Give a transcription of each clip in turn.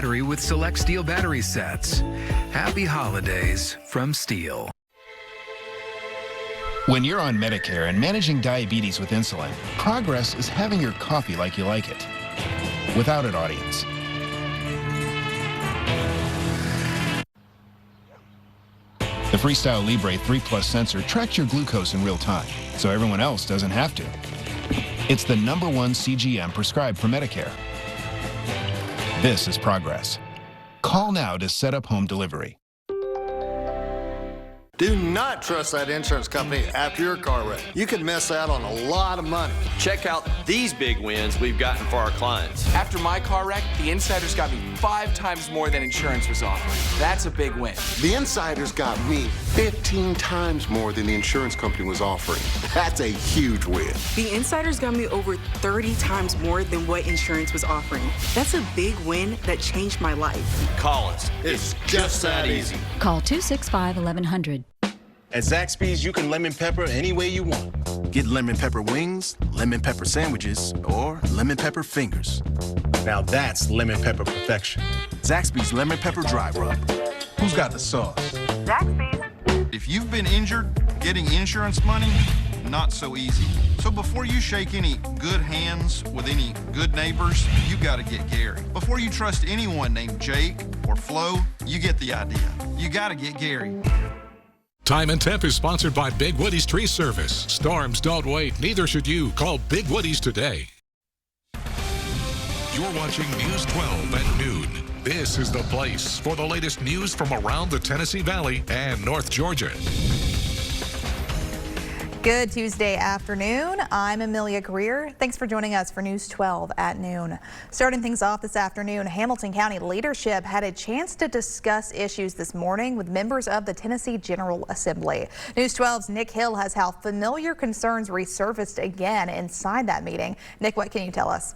battery with select Steel battery sets. Happy holidays from Steel. When you're on Medicare and managing diabetes with insulin, progress is having your coffee like you like it, without an audience. The Freestyle Libre 3 Plus sensor tracks your glucose in real time, so everyone else doesn't have to. It's the #1 CGM prescribed for Medicare. This is progress. Call now to set up home delivery. Do not trust that insurance company after your car wreck. You could miss out on a lot of money. Check out these big wins we've gotten for our clients. After my car wreck, the Insiders got me 5 times more than insurance was offering. That's a big win. The Insiders got me 15 times more than the insurance company was offering. That's a huge win. The Insiders got me over 30 times more than what insurance was offering. That's a big win that changed my life. Call us. It's just that easy. Call 265-1100. At Zaxby's, you can lemon pepper any way you want. Get lemon pepper wings, lemon pepper sandwiches, or lemon pepper fingers. Now that's lemon pepper perfection. Zaxby's Lemon Pepper Dry Rub. Who's got the sauce? Zaxby's. If you've been injured, getting insurance money, not so easy. So before you shake any good hands with any good neighbors, you gotta get Gary. Before you trust anyone named Jake or Flo, you get the idea. You gotta get Gary. Time and Temp is sponsored by Big Woody's Tree Service. Storms don't wait, neither should you. Call Big Woody's today. You're watching News 12 at noon. This is the place for the latest news from around the Tennessee Valley and North Georgia. Good Tuesday afternoon. I'm Amelia Greer. Thanks for joining us for News 12 at noon. Starting things off this afternoon, Hamilton County leadership had a chance to discuss issues this morning with members of the Tennessee General Assembly. News 12's Nick Hill has how familiar concerns resurfaced again inside that meeting. Nick, what can you tell us?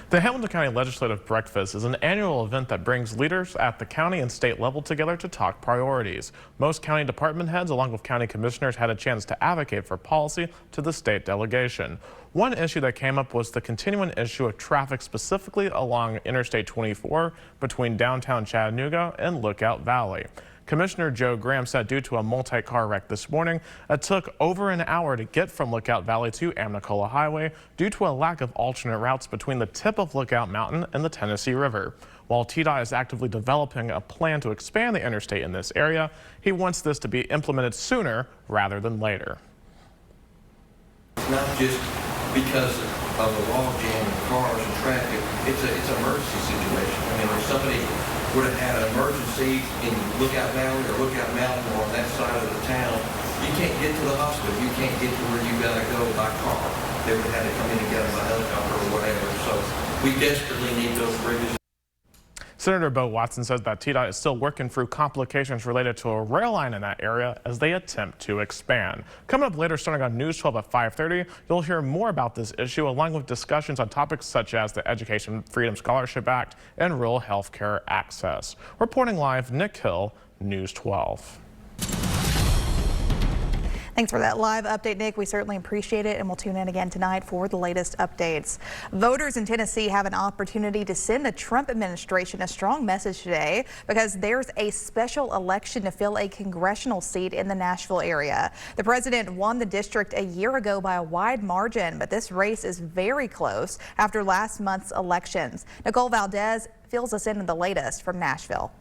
The Hamilton County Legislative Breakfast is an annual event that brings leaders at the county and state level together to talk priorities. Most county department heads, along with county commissioners, had a chance to advocate for policy to the state delegation. One issue that came up was the continuing issue of traffic, specifically along Interstate 24 between downtown Chattanooga and Lookout Valley. Commissioner Joe Graham said due to a multi-car wreck this morning, it took over an hour to get from Lookout Valley to Amnicola Highway due to a lack of alternate routes between the tip of Lookout Mountain and the Tennessee River. While TDOT is actively developing a plan to expand the interstate in this area, he wants this to be implemented sooner rather than later. It's not just because of the log jam and cars and traffic, it's an emergency situation. I mean, if somebody would have had an emergency in Lookout Valley or Lookout Mountain or on that side of the town, you can't get to the hospital. You can't get to where you got to go by car. They would have had to come in and get them by helicopter or whatever. So we desperately need those bridges. Senator Bo Watson says that TDOT is still working through complications related to a rail line in that area as they attempt to expand. Coming up later, starting on News 12 at 5:30, you'll hear more about this issue along with discussions on topics such as the Education Freedom Scholarship Act and rural health care access. Reporting live, Nick Hill, News 12. Thanks for that live update, Nick. We certainly appreciate it, and we'll tune in again tonight for the latest updates. Voters in Tennessee have an opportunity to send the Trump administration a strong message today because there's a special election to fill a congressional seat in the Nashville area. The president won the district a year ago by a wide margin, but this race is very close after last month's elections. Nicole Valdez fills us in on the latest from Nashville.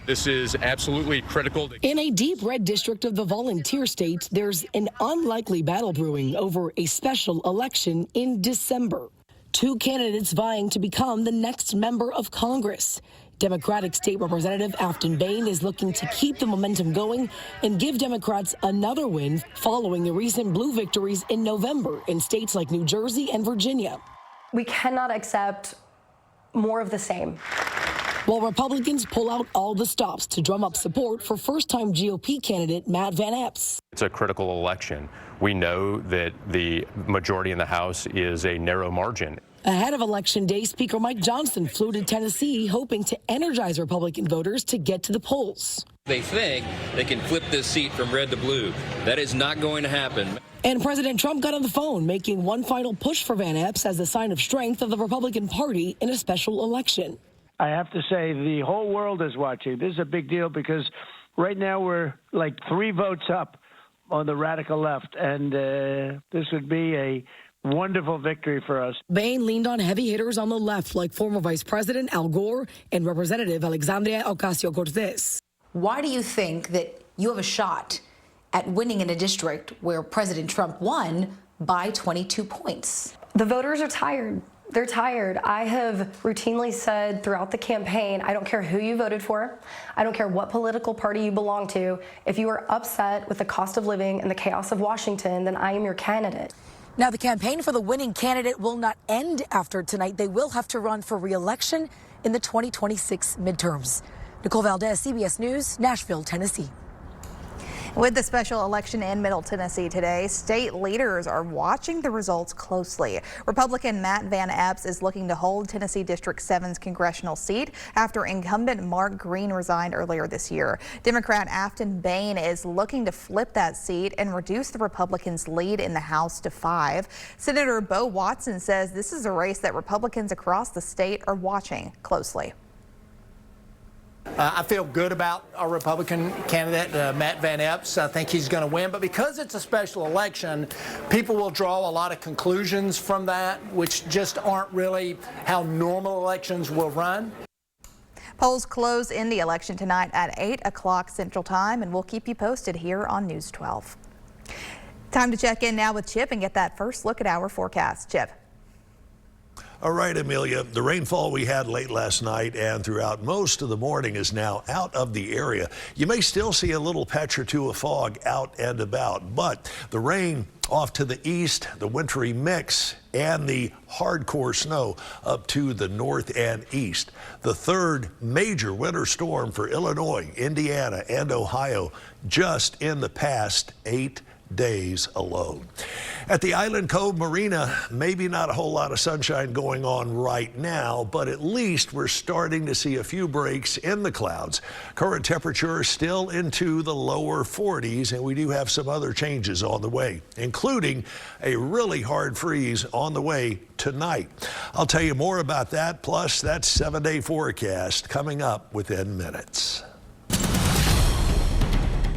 This is absolutely critical. In a deep red district of the volunteer state, there's an unlikely battle brewing over a special election in December. Two candidates vying to become the next member of Congress. Democratic State Representative Afton Bain is looking to keep the momentum going and give Democrats another win following the recent blue victories in November in states like New Jersey and Virginia. We cannot accept more of the same. While Republicans pull out all the stops to drum up support for first-time GOP candidate Matt Van Epps. It's a critical election. We know that the majority in the House is a narrow margin. Ahead of Election Day, Speaker Mike Johnson flew to Tennessee, hoping to energize Republican voters to get to the polls. They think they can flip this seat from red to blue. That is not going to happen. And President Trump got on the phone, making one final push for Van Epps as a sign of strength of the Republican Party in a special election. I have to say the whole world is watching. This is a big deal because right now we're like 3 votes up on the radical left, and this would be a wonderful victory for us. Boehner leaned on heavy hitters on the left like former Vice President Al Gore and Representative Alexandria Ocasio-Cortez. Why do you think that you have a shot at winning in a district where President Trump won by 22 points? The voters are tired. They're tired. I have routinely said throughout the campaign, I don't care who you voted for. I don't care what political party you belong to. If you are upset with the cost of living and the chaos of Washington, then I am your candidate. Now, the campaign for the winning candidate will not end after tonight. They will have to run for re-election in the 2026 midterms. Nicole Valdez, CBS News, Nashville, Tennessee. With the special election in Middle Tennessee today, state leaders are watching the results closely. Republican Matt Van Epps is looking to hold Tennessee District 7's congressional seat after incumbent Mark Green resigned earlier this year. Democrat Afton Bain is looking to flip that seat and reduce the Republicans' lead in the House to 5. Senator Bo Watson says this is a race that Republicans across the state are watching closely. I feel good about our Republican candidate, Matt Van Epps. I think he's going to win. But because it's a special election, people will draw a lot of conclusions from that, which just aren't really how normal elections will run. Polls close in the election tonight at 8 o'clock Central Time, and we'll keep you posted here on News 12. Time to check in now with Chip and get that first look at our forecast. Chip. All right, Amelia, the rainfall we had late last night and throughout most of the morning is now out of the area. You may still see a little patch or two of fog out and about, but the rain off to the east, the wintry mix, and the hardcore snow up to the north and east. The third major winter storm for Illinois, Indiana, and Ohio just in the past 8 days alone. At the Island Cove Marina, maybe not a whole lot of sunshine going on right now, but at least we're starting to see a few breaks in the clouds. Current temperature still into the lower 40s, and we do have some other changes on the way, including a really hard freeze on the way tonight. I'll tell you more about that, plus that 7-day forecast coming up within minutes.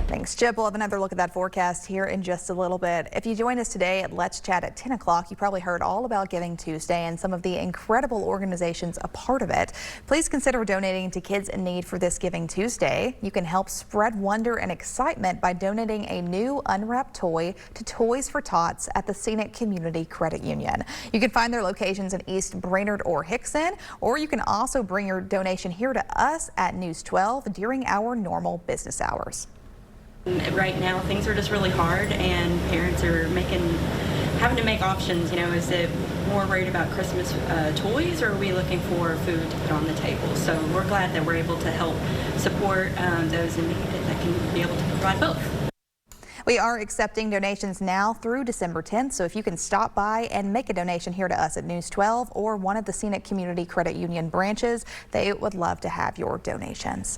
Thanks, Chip. We'll have another look at that forecast here in just a little bit. If you join us today at Let's Chat at 10 o'clock, you probably heard all about Giving Tuesday and some of the incredible organizations a part of it. Please consider donating to kids in need for this Giving Tuesday. You can help spread wonder and excitement by donating a new unwrapped toy to Toys for Tots at the Scenic Community Credit Union. You can find their locations in East Brainerd or Hickson, or you can also bring your donation here to us at News 12 during our normal business hours. Right now, things are just really hard, and parents are having to make options. You know, is it more worried about Christmas toys, or are we looking for food to put on the table? So we're glad that we're able to help support those in need that can be able to provide both. We are accepting donations now through December 10th, so if you can stop by and make a donation here to us at News 12 or one of the Scenic Community Credit Union branches, they would love to have your donations.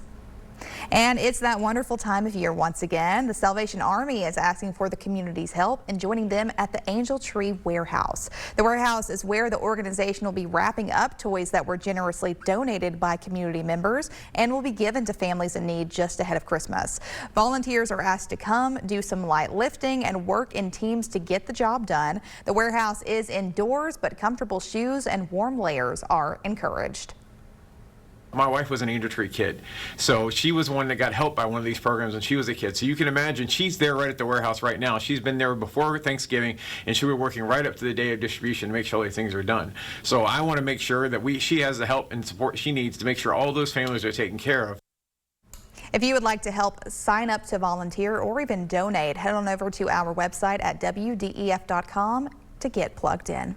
And it's that wonderful time of year once again. The Salvation Army is asking for the community's help in joining them at the Angel Tree Warehouse. The warehouse is where the organization will be wrapping up toys that were generously donated by community members and will be given to families in need just ahead of Christmas. Volunteers are asked to come, do some light lifting, and work in teams to get the job done. The warehouse is indoors, but comfortable shoes and warm layers are encouraged. My wife was an Angel Tree kid, so she was one that got helped by one of these programs when she was a kid. So you can imagine she's there right at the warehouse right now. She's been there before Thanksgiving, and she'll be working right up to the day of distribution to make sure all these things are done. So I want to make sure that she has the help and support she needs to make sure all those families are taken care of. If you would like to help sign up to volunteer or even donate, head on over to our website at WDEF.com to get plugged in.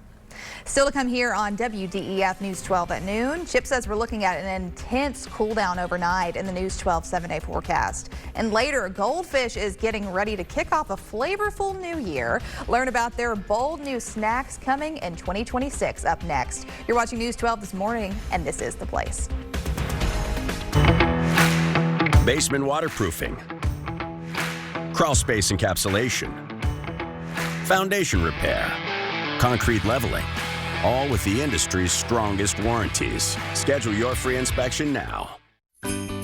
Still to come here on WDEF News 12 at noon. Chip says we're looking at an intense cool down overnight in the News 12 7-day forecast. And later, Goldfish is getting ready to kick off a flavorful new year. Learn about their bold new snacks coming in 2026 up next. You're watching News 12 this morning, and this is The Place. Basement waterproofing, crawl space encapsulation, foundation repair, concrete leveling, all with the industry's strongest warranties. Schedule your free inspection now.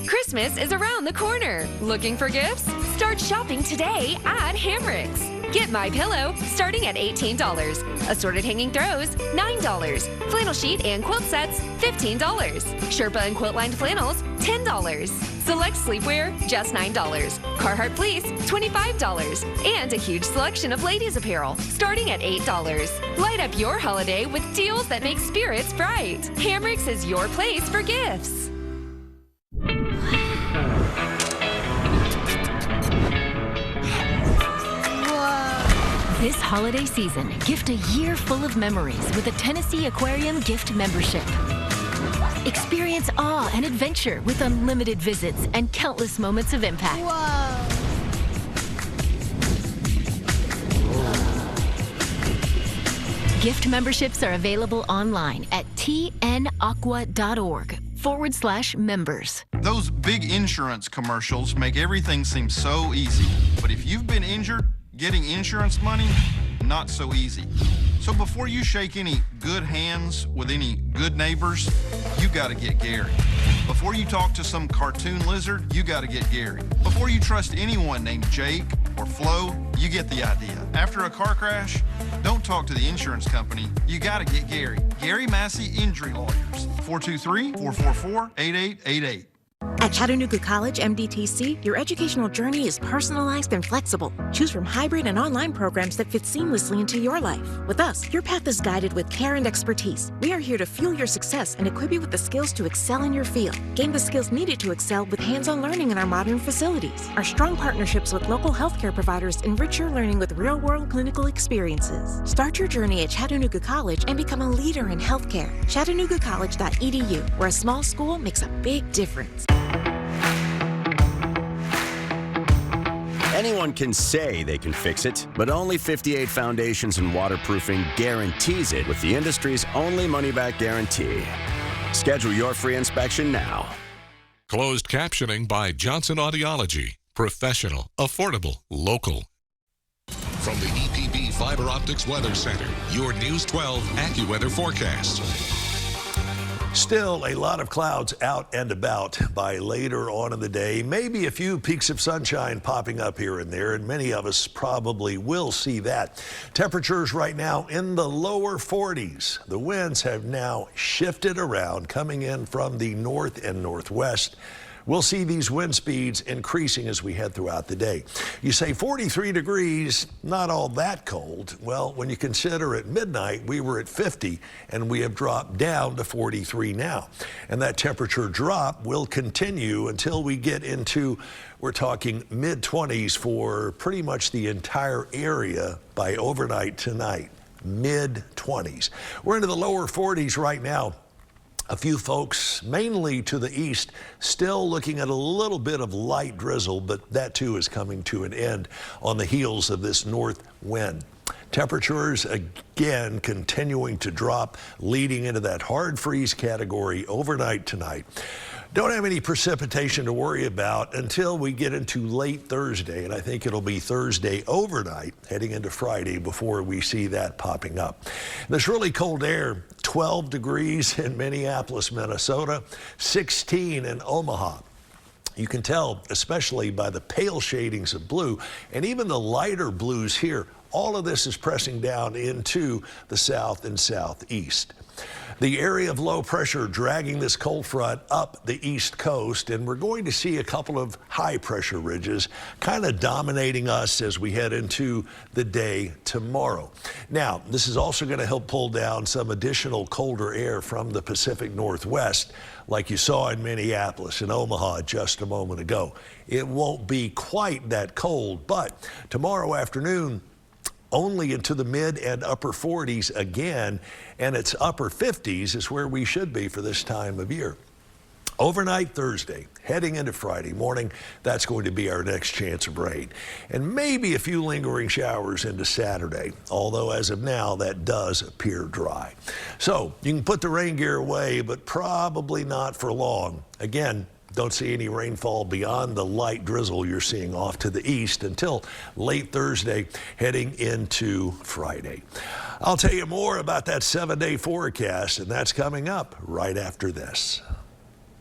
Christmas is around the corner. Looking for gifts? Start shopping today at Hamricks. Get MyPillow starting at $18. Assorted hanging throws, $9. Flannel sheet and quilt sets, $15. Sherpa and quilt lined flannels, $10. Select sleepwear, just $9. Carhartt fleece, $25. And a huge selection of ladies apparel, starting at $8. Light up your holiday with deals that make spirits bright. Hamricks is your place for gifts. This holiday season, gift a year full of memories with a Tennessee Aquarium gift membership. Experience awe and adventure with unlimited visits and countless moments of impact. Gift memberships are available online at tnaqua.org/members. Those big insurance commercials make everything seem so easy. But if you've been injured, getting insurance money, not so easy. So before you shake any good hands with any good neighbors, you gotta get Gary. Before you talk to some cartoon lizard, you gotta get Gary. Before you trust anyone named Jake or Flo, you get the idea. After a car crash, don't talk to the insurance company, you gotta get Gary. Gary Massey Injury Lawyers, 423-444-8888. At Chattanooga College MDTC, your educational journey is personalized and flexible. Choose from hybrid and online programs that fit seamlessly into your life. With us, your path is guided with care and expertise. We are here to fuel your success and equip you with the skills to excel in your field. Gain the skills needed to excel with hands-on learning in our modern facilities. Our strong partnerships with local healthcare providers enrich your learning with real-world clinical experiences. Start your journey at Chattanooga College and become a leader in healthcare. ChattanoogaCollege.edu, where a small school makes a big difference. Anyone can say they can fix it, but only 58 Foundations and Waterproofing guarantees it with the industry's only money-back guarantee. Schedule your free inspection now. Closed captioning by Johnson Audiology. Professional, affordable, local. From the EPB Fiber Optics Weather Center, your News 12 AccuWeather forecast. Still a lot of clouds out and about by later on in the day. Maybe a few peaks of sunshine popping up here and there, and many of us probably will see that. Temperatures right now in the lower 40s. The winds have now shifted around, coming in from the north and northwest. We'll see these wind speeds increasing as we head throughout the day. You say 43 degrees, not all that cold. Well, when you consider at midnight, we were at 50 and we have dropped down to 43 now. And that temperature drop will continue until we get into, we're talking mid-20s for pretty much the entire area by overnight tonight. Mid-20s. We're into the lower 40s right now. A few folks, mainly to the east, still looking at a little bit of light drizzle, but that too is coming to an end on the heels of this north wind. Temperatures again continuing to drop, leading into that hard freeze category overnight tonight. Don't have any precipitation to worry about until we get into late Thursday, and I think it'll be Thursday overnight, heading into Friday before we see that popping up. This really cold air, 12 degrees in Minneapolis, Minnesota, 16 in Omaha. You can tell, especially by the pale shadings of blue and even the lighter blues here, all of this is pressing down into the south and southeast. The area of low pressure dragging this cold front up the east coast, and we're going to see a couple of high pressure ridges kind of dominating us as we head into the day tomorrow. Now, this is also going to help pull down some additional colder air from the Pacific Northwest, like you saw in Minneapolis and Omaha just a moment ago. It won't be quite that cold, but tomorrow afternoon, only into the mid and upper 40s again, and it's upper 50s is where we should be for this time of year. Overnight Thursday, heading into Friday morning, that's going to be our next chance of rain. And maybe a few lingering showers into Saturday, although as of now, that does appear dry. So you can put the rain gear away, but probably not for long. Again, Don't see any rainfall beyond the light drizzle you're seeing off to the east until late Thursday, heading into Friday. I'll tell you more about that 7-day forecast, and that's coming up right after this.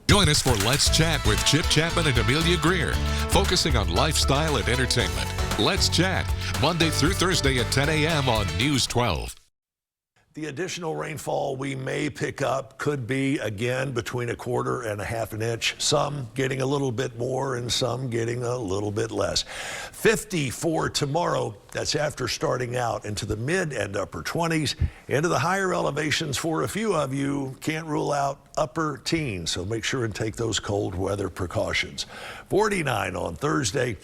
Join us for Let's Chat with Chip Chapman and Amelia Greer, focusing on lifestyle and entertainment. Let's Chat, Monday through Thursday at 10 a.m. on News 12. The additional rainfall we may pick up could be, again, between 1/4 and 1/2 inch. Some getting a little bit more and some getting a little bit less. 50 for tomorrow. That's after starting out into the mid and upper 20s. Into the higher elevations for a few of you. Can't rule out upper teens, so make sure and take those cold weather precautions. 49 on Thursday.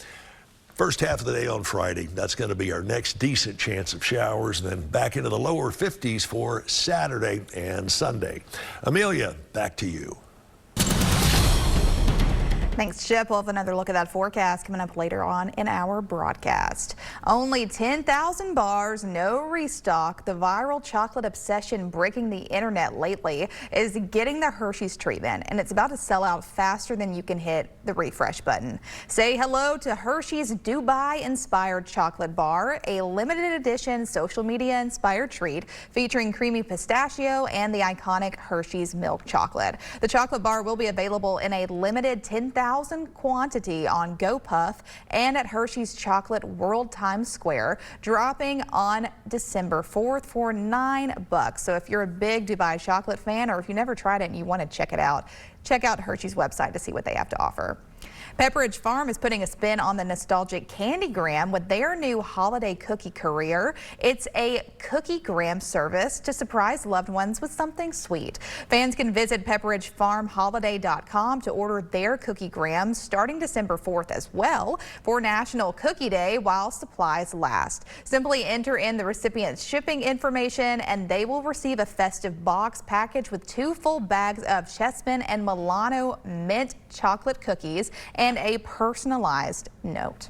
First half of the day on Friday, that's going to be our next decent chance of showers, and then back into the lower 50s for Saturday and Sunday. Amelia, back to you. Thanks, Chip. We'll have another look at that forecast coming up later on in our broadcast. Only 10,000 bars, no restock. The viral chocolate obsession breaking the internet lately is getting the Hershey's treatment, and it's about to sell out faster than you can hit the refresh button. Say hello to Hershey's Dubai-inspired chocolate bar, a limited edition social media-inspired treat featuring creamy pistachio and the iconic Hershey's milk chocolate. The chocolate bar will be available in a limited 10,000 quantity on GoPuff and at Hershey's Chocolate World Times Square, dropping on December 4th for $9. So if you're a big Dubai chocolate fan, or if you never tried it and you want to check it out, check out Hershey's website to see what they have to offer. Pepperidge Farm is putting a spin on the nostalgic Candygram with their new holiday cookie courier. It's a Cookiegram service to surprise loved ones with something sweet. Fans can visit PepperidgeFarmHoliday.com to order their Cookiegrams starting December 4th as well for National Cookie Day while supplies last. Simply enter in the recipient's shipping information and they will receive a festive box package with 2 full bags of Chessman and Milano mint chocolate cookies and a personalized note.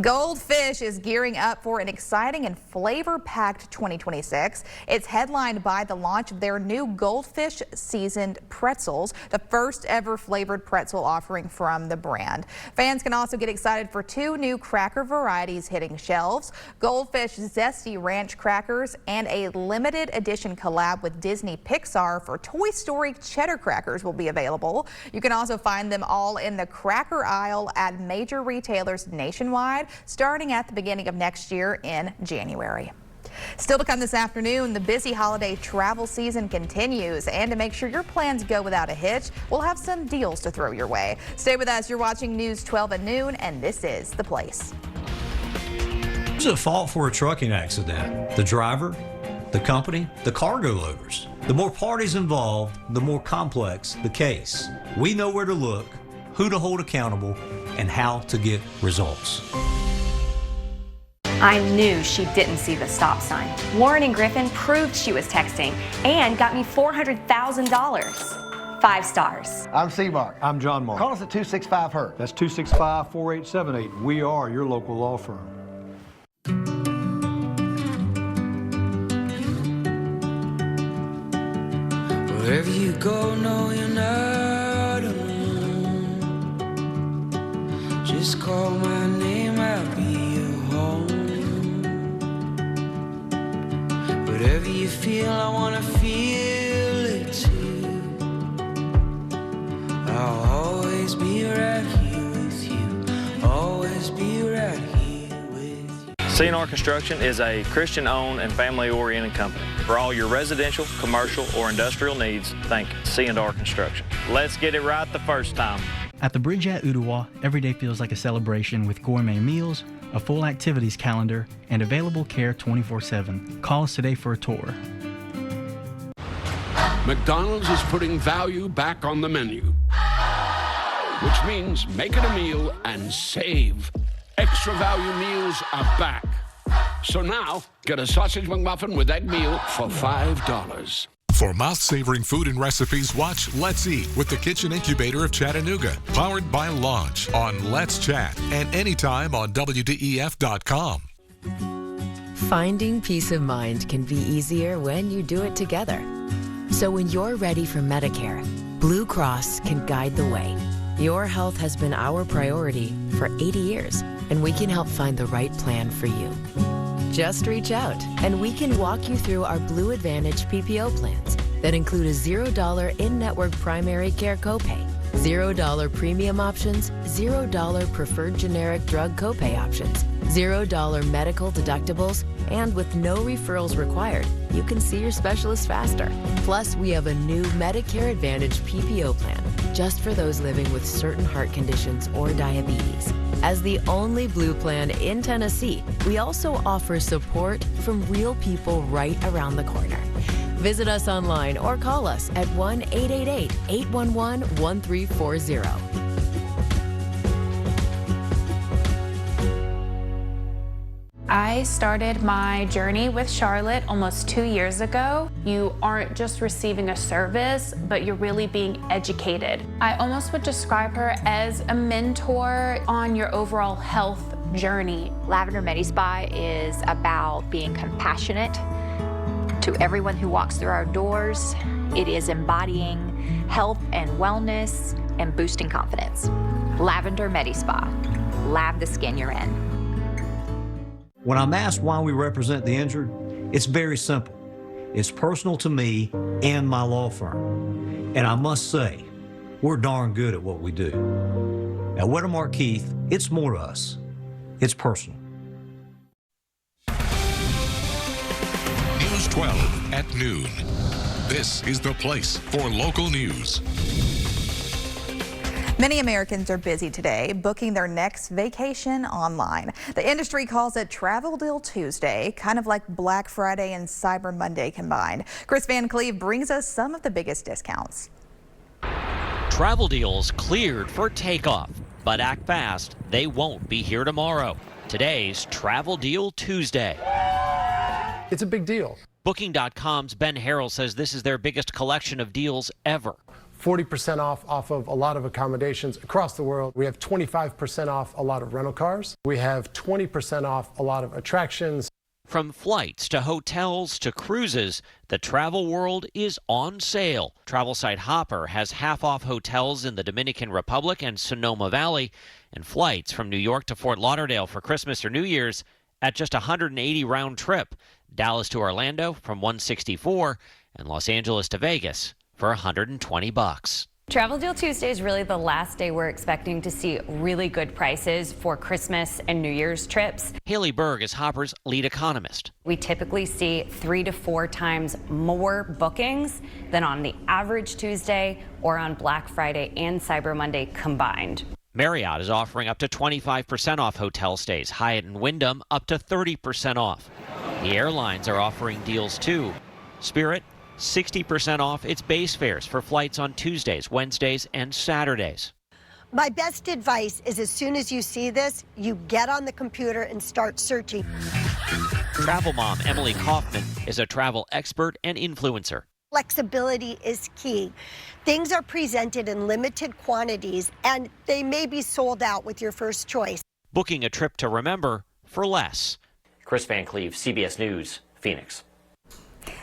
Goldfish is gearing up for an exciting and flavor-packed 2026. It's headlined by the launch of their new Goldfish seasoned pretzels, the first ever flavored pretzel offering from the brand. Fans can also get excited for 2 new cracker varieties hitting shelves, Goldfish Zesty Ranch crackers and a limited edition collab with Disney Pixar for Toy Story cheddar crackers will be available. You can also find them all in the cracker aisle at major retailers nationwide, starting at the beginning of next year in January. Still to come this afternoon, the busy holiday travel season continues, and to make sure your plans go without a hitch, we'll have some deals to throw your way. Stay with us. You're watching News 12 at noon, and this is The Place. Who's at fault for a trucking accident? The driver, the company, the cargo loaders. The more parties involved, the more complex the case. We know where to look, who to hold accountable, and how to get results. I knew she didn't see the stop sign. Warren and Griffin proved she was texting and got me $400,000. 5 stars. I'm C-Mark. I'm John Mark. Call us at 265-HER. That's 265-4878. We are your local law firm. Wherever you go, no, you're not alone. Just call my name, I'll be your home. Whatever you feel, I wanna feel it too. I'll always be right here with you. Always be right here with you. C&R Construction is a Christian-owned and family-oriented company. For all your residential, commercial, or industrial needs, think C&R Construction. Let's get it right the first time. At the Bridge at Ottawa, every day feels like a celebration with gourmet meals, a full activities calendar, and available care 24/7. Call us today for a tour. McDonald's is putting value back on the menu, which means make it a meal and save. Extra value meals are back. So now, get a sausage McMuffin with egg meal for $5. For mouth-savoring food and recipes, watch Let's Eat with the Kitchen Incubator of Chattanooga, powered by Launch on Let's Chat and anytime on WDEF.com. Finding peace of mind can be easier when you do it together. So when you're ready for Medicare, Blue Cross can guide the way. Your health has been our priority for 80 years, and we can help find the right plan for you. Just reach out, and we can walk you through our Blue Advantage PPO plans that include a $0 in-network primary care copay, $0 premium options, $0 preferred generic drug copay options, $0 medical deductibles, and with no referrals required, you can see your specialist faster. Plus, we have a new Medicare Advantage PPO plan just for those living with certain heart conditions or diabetes. As the only Blue plan in Tennessee, we also offer support from real people right around the corner. Visit us online or call us at 1-888-811-1340. I started my journey with Charlotte almost 2 years ago. You aren't just receiving a service, but you're really being educated. I almost would describe her as a mentor on your overall health journey. Lavender Medi-Spa is about being compassionate to everyone who walks through our doors. It is embodying health and wellness and boosting confidence. Lavender Medi-Spa. Lave the skin you're in. When I'm asked why we represent the injured, it's very simple. It's personal to me and my law firm. And I must say, we're darn good at what we do. At Whittemore Keith, it's more to us. It's personal. News 12 at noon. This is the place for local news. Many Americans are busy today booking their next vacation online. The industry calls it Travel Deal Tuesday, kind of like Black Friday and Cyber Monday combined. Chris Van Cleve brings us some of the biggest discounts. Travel deals cleared for takeoff, but act fast, they won't be here tomorrow. Today's Travel Deal Tuesday. It's a big deal. Booking.com's Ben Harrell says this is their biggest collection of deals ever. 40% off of a lot of accommodations across the world. We have 25% off a lot of rental cars. We have 20% off a lot of attractions. From flights to hotels to cruises, the travel world is on sale. Travel site Hopper has half-off hotels in the Dominican Republic and Sonoma Valley, and flights from New York to Fort Lauderdale for Christmas or New Year's at just $180 round trip. Dallas to Orlando from $164, and Los Angeles to Vegas for $120. Travel Deal Tuesday is really the last day we're expecting to see really good prices for Christmas and New Year's trips. Haley Berg is Hopper's lead economist. We typically see 3 to 4 times more bookings than on the average Tuesday or on Black Friday and Cyber Monday combined. Marriott is offering up to 25% off hotel stays. Hyatt and Wyndham up to 30% off. The airlines are offering deals too. Spirit, 60% off its base fares for flights on Tuesdays, Wednesdays, and Saturdays. My best advice is as soon as you see this, you get on the computer and start searching. Travel mom Emily Kaufman is a travel expert and influencer. Flexibility is key. Things are presented in limited quantities, and they may be sold out with your first choice. Booking a trip to remember for less. Chris Van Cleve, CBS News, Phoenix.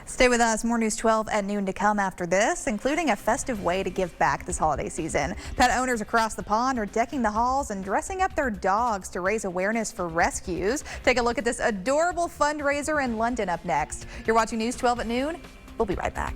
Stay with us. More News 12 at noon to come after this, including a festive way to give back this holiday season. Pet owners across the pond are decking the halls and dressing up their dogs to raise awareness for rescues. Take a look at this adorable fundraiser in London up next. You're watching News 12 at noon. We'll be right back.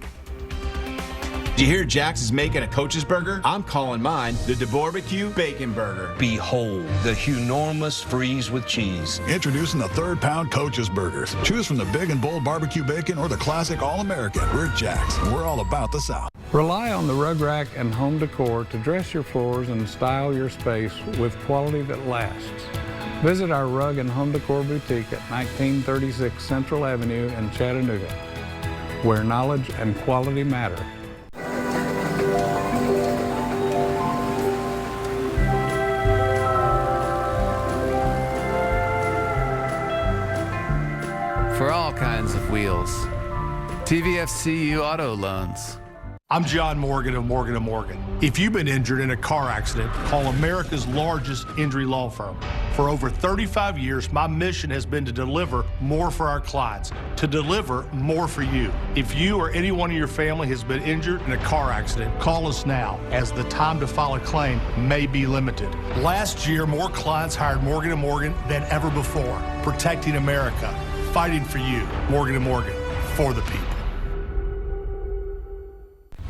Did you hear Jax is making a Coach's Burger? I'm calling mine the DeBarbecue Bacon Burger. Behold, the hunormous freeze with cheese. Introducing the 3rd-pound Coach's Burgers. Choose from the big and bold barbecue bacon or the classic All-American. We're Jax, and we're all about the South. Rely on the Rug Rack and Home Decor to dress your floors and style your space with quality that lasts. Visit our Rug and Home Decor boutique at 1936 Central Avenue in Chattanooga, where knowledge and quality matter. For all kinds of wheels. TVFCU Auto Loans. I'm John Morgan of Morgan & Morgan. If you've been injured in a car accident, call America's largest injury law firm. For over 35 years, my mission has been to deliver more for our clients, to deliver more for you. If you or anyone in your family has been injured in a car accident, call us now, as the time to file a claim may be limited. Last year, more clients hired Morgan & Morgan than ever before, protecting America, fighting for you. Morgan & Morgan, for the people.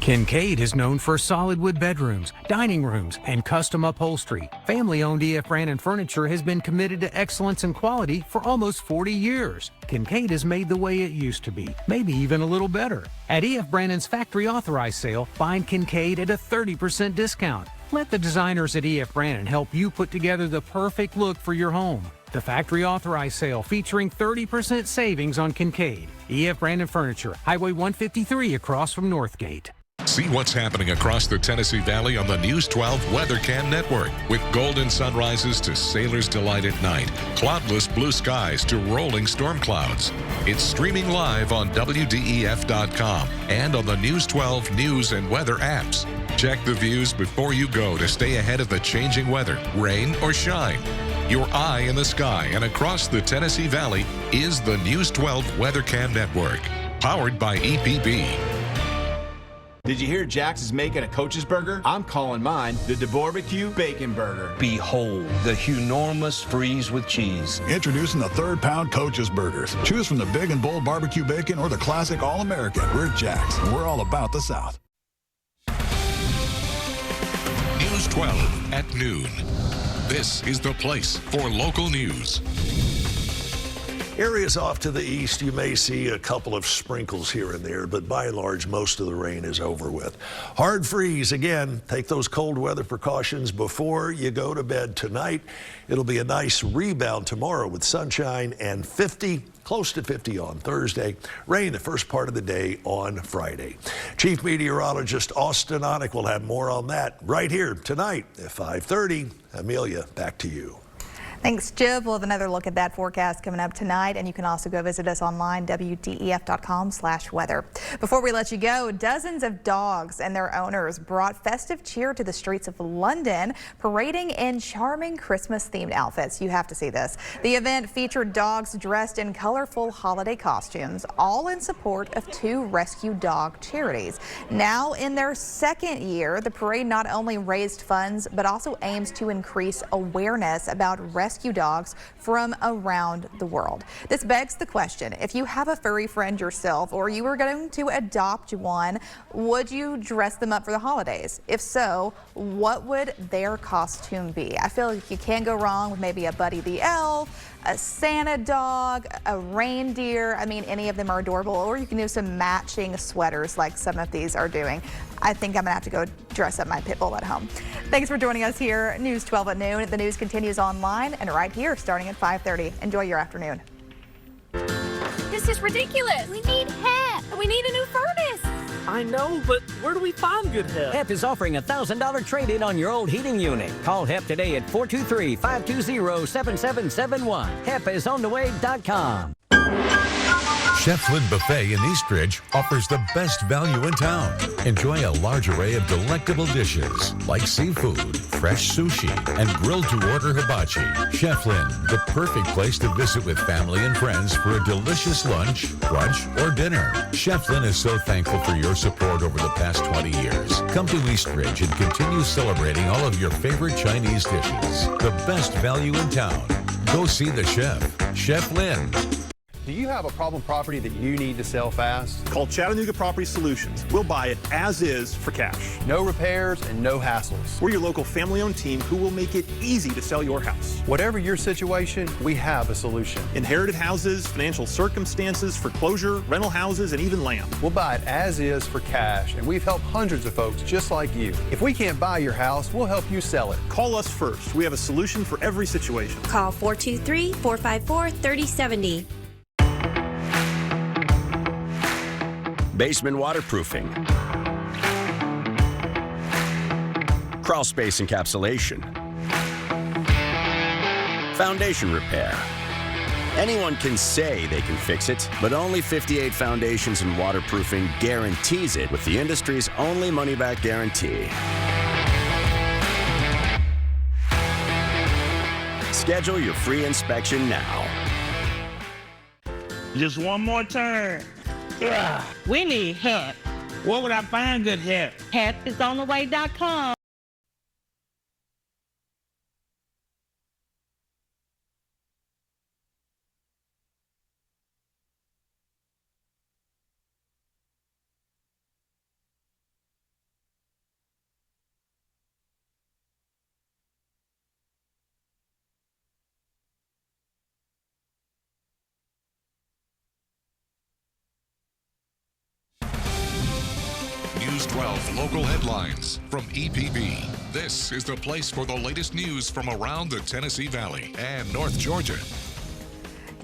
Kincaid is known for solid wood bedrooms, dining rooms, and custom upholstery. Family-owned E.F. Brannon Furniture has been committed to excellence and quality for almost 40 years. Kincaid is made the way it used to be, maybe even a little better. At E.F. Brannon's factory authorized sale, find Kincaid at a 30% discount. Let the designers at E.F. Brannon help you put together the perfect look for your home. The factory authorized sale featuring 30% savings on Kincaid. E.F. Brannon Furniture, Highway 153 across from Northgate. See what's happening across the Tennessee Valley on the News 12 WeatherCam network. With golden sunrises to sailor's delight at night, cloudless blue skies to rolling storm clouds. It's streaming live on WDEF.com and on the News 12 news and weather apps. Check the views before you go to stay ahead of the changing weather, rain or shine. Your eye in the sky and across the Tennessee Valley is the News 12 WeatherCam network, powered by EPB. Did you hear Jax is making a Coach's Burger? I'm calling mine the DeBarbecue Bacon Burger. Behold, the enormous freeze with cheese. Introducing the 3rd-pound Coach's Burgers. Choose from the big and bold barbecue bacon or the classic All-American. We're Jax, and we're all about the South. News 12 at noon. This is the place for local news. Areas off to the east, you may see a couple of sprinkles here and there, but by and large, most of the rain is over with. Hard freeze, again, take those cold weather precautions before you go to bed tonight. It'll be a nice rebound tomorrow with sunshine and 50, close to 50 on Thursday. Rain the first part of the day on Friday. Chief Meteorologist Austin Onek will have more on that right here tonight at 5:30. Amelia, back to you. Thanks, Jib. We'll have another look at that forecast coming up tonight, and you can also go visit us online, WDEF.com/weather. Before we let you go, dozens of dogs and their owners brought festive cheer to the streets of London, parading in charming Christmas-themed outfits. You have to see this. The event featured dogs dressed in colorful holiday costumes, all in support of 2 rescue dog charities. Now in their 2nd year, the parade not only raised funds, but also aims to increase awareness about rescue dogs from around the world. This begs the question, if you have a furry friend yourself or you were going to adopt one, would you dress them up for the holidays? If so, what would their costume be? I feel like you can't go wrong with maybe a Buddy the Elf, a Santa dog, a reindeer. I mean, any of them are adorable, or you can do some matching sweaters like some of these are doing. I think I'm gonna have to go dress up my pit bull at home. Thanks for joining us here, News 12 at noon. The news continues online and right here starting at 5:30. Enjoy your afternoon. This is ridiculous. We need HEP. We need a new furnace. I know, but where do we find good HEP? HEP is offering a $1,000 trade-in on your old heating unit. Call HEP today at 423-520-7771. HEPisOnTheWay.com. Cheflin Buffet in Eastridge offers the best value in town. Enjoy a large array of delectable dishes like seafood, fresh sushi, and grilled-to-order hibachi. Cheflin, the perfect place to visit with family and friends for a delicious lunch, brunch, or dinner. Cheflin is so thankful for your support over the past 20 years. Come to Eastridge and continue celebrating all of your favorite Chinese dishes. The best value in town. Go see the chef, Cheflin. Do you have a problem property that you need to sell fast? Call Chattanooga Property Solutions. We'll buy it as is for cash. No repairs and no hassles. We're your local family-owned team who will make it easy to sell your house. Whatever your situation, we have a solution. Inherited houses, financial circumstances, foreclosure, rental houses, and even land. We'll buy it as is for cash, and we've helped hundreds of folks just like you. If we can't buy your house, we'll help you sell it. Call us first. We have a solution for every situation. Call 423-454-3070. Basement waterproofing, crawl space encapsulation, foundation repair. Anyone can say they can fix it, but only 58 Foundations and Waterproofing guarantees it with the industry's only money-back guarantee. Schedule your free inspection now. Just one more turn. We need help. Where would I find good help? Helpisontheway.com. News 12 local headlines from EPB. This is the place for the latest news from around the Tennessee Valley and North Georgia.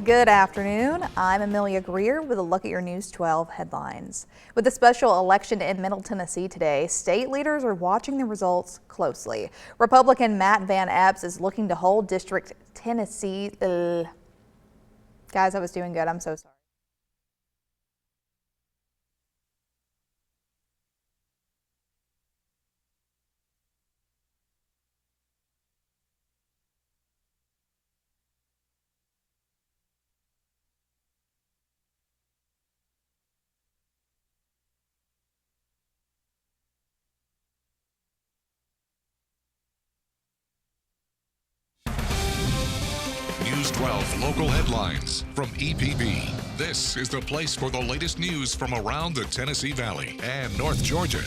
Good afternoon. I'm Amelia Greer with a look at your News 12 headlines. With the special election in Middle Tennessee today, state leaders are watching the results closely. Republican Matt Van Epps is looking to hold District Tennessee. Guys, I was doing good. I'm so sorry. News 12 local headlines from EPB. This is the place for the latest news from around the Tennessee Valley and North Georgia.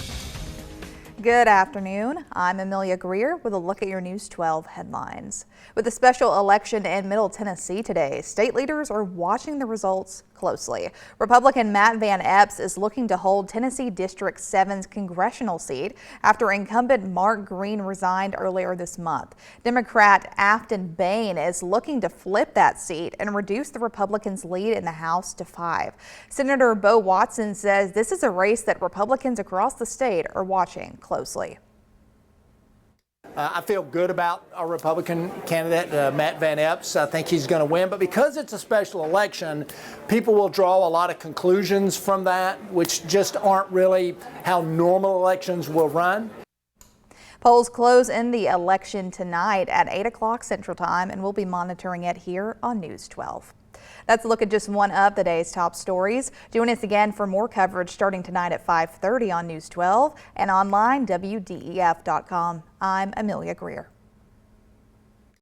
Good afternoon. I'm Amelia Greer with a look at your News 12 headlines. With the special election in Middle Tennessee today, state leaders are watching the results closely. Republican Matt Van Epps is looking to hold Tennessee District 7's congressional seat after incumbent Mark Green resigned earlier this month. Democrat Afton Bain is looking to flip that seat and reduce the Republicans' lead in the House to 5. Senator Bo Watson says this is a race that Republicans across the state are watching closely. I feel good about our Republican candidate, Matt Van Epps. I think he's going to win. But because it's a special election, people will draw a lot of conclusions from that, which just aren't really how normal elections will run. Polls close in the election tonight at 8 o'clock Central Time, and we'll be monitoring it here on News 12. That's a look at just one of the day's top stories. Join us again for more coverage starting tonight at 5:30 on News 12 and online WDEF.com. I'm Amelia Greer.